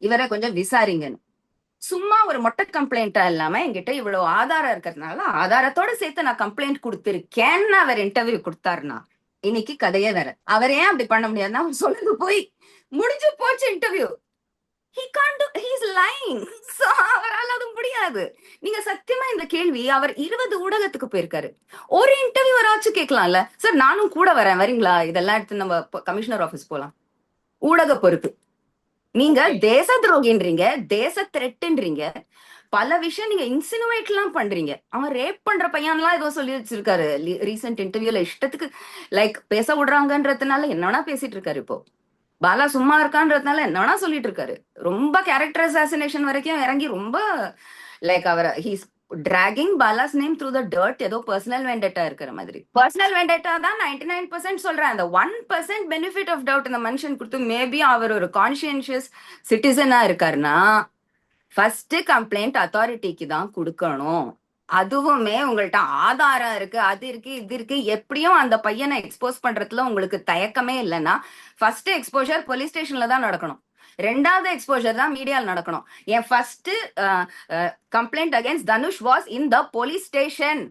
இவரை கொஞ்சம் விசாரிங்கன்னு. சும்மா ஒரு மொட்டை கம்ப்ளைண்டா இல்லாம என்கிட்ட இவ்வளவு ஆதாரம் இருக்கிறதுனால ஆதாரத்தோட சேர்த்து நான் கம்ப்ளைண்ட் கொடுத்திருக்கேன்னு அவர் இன்டர்வியூ கொடுத்தாருன்னா இன்னைக்கு கதையே வேற. அவர் ஏன் அப்படி பண்ண முடியாதுன்னா அவர் சொன்னது போய் முடிஞ்சு போச்சு interview. he can't do, he's lying. So அவரால் அது முடியாது. நீங்க சத்தியமா இந்த கேள்வி அவர் 20 ஊடகத்துக்கு போயிருக்காரு. ஒரு இன்டர்வியூ வராச்சும் கேட்கலாம்ல. சார் நானும் கூட வரேன், வரீங்களா? இதெல்லாம் எடுத்து நம்ம கமிஷனர் ஆபீஸ் போலாம். ஊடக பொறுப்பு. நீங்க தேச துரோகின்றீங்க, தேச த்ரெட்ன்றீங்க, பல விஷயம் நீங்க இன்சினுவேட் எல்லாம் பண்றீங்க. அவன் ரேப் பண்ற பையன்லாம் ஏதோ சொல்லி வச்சிருக்காரு ரீசெண்ட் இன்டர்வியூல. இஷ்டத்துக்கு லைக் பேச விடுறாங்கன்றதுனால என்ன வேணா பேசிட்டு இருக்காரு. இப்போ பாலா சும்மா இருக்கான்றதுனால என்ன வேணா சொல்லிட்டு இருக்காரு. ரொம்ப கேரக்டர் அசாசினேஷன் வரைக்கும் இறங்கி ரொம்ப லைக் அவர் he's dragging Bala's name through the dirt. ஏதோ பர்சனல் வெண்டேட்டா இருக்கிற மாதிரி. பர்சனல் வெண்டேட்டா தான் 99% சொல்றேன். அந்த 1% பெனிஃபிட் ஆஃப் டவுட் இந்த மனுஷன் கொடுத்து மேபி அவர் ஒரு கான்சியன்சியஸ் சிட்டிசனா இருக்காருன்னா ஃபர்ஸ்ட் கம்ப்ளைண்ட் அத்தாரிட்டிக்கு தான் கொடுக்கணும். அதுவுமே உங்கள்ட்ட ஆதாரம் இருக்கு, அது இருக்கு, இது இருக்கு, எப்படியும் அந்த பையனை எக்ஸ்போஸ் பண்றதுல உங்களுக்கு தயக்கமே இல்லைன்னா ஃபர்ஸ்ட் எக்ஸ்போஷர் போலீஸ் ஸ்டேஷன்ல தான் நடக்கணும். ரெண்டாவது எக்ஸ்போஷர் தான் மீடியாவில் நடக்கணும். என் first complaint against Dhanush was in the police station.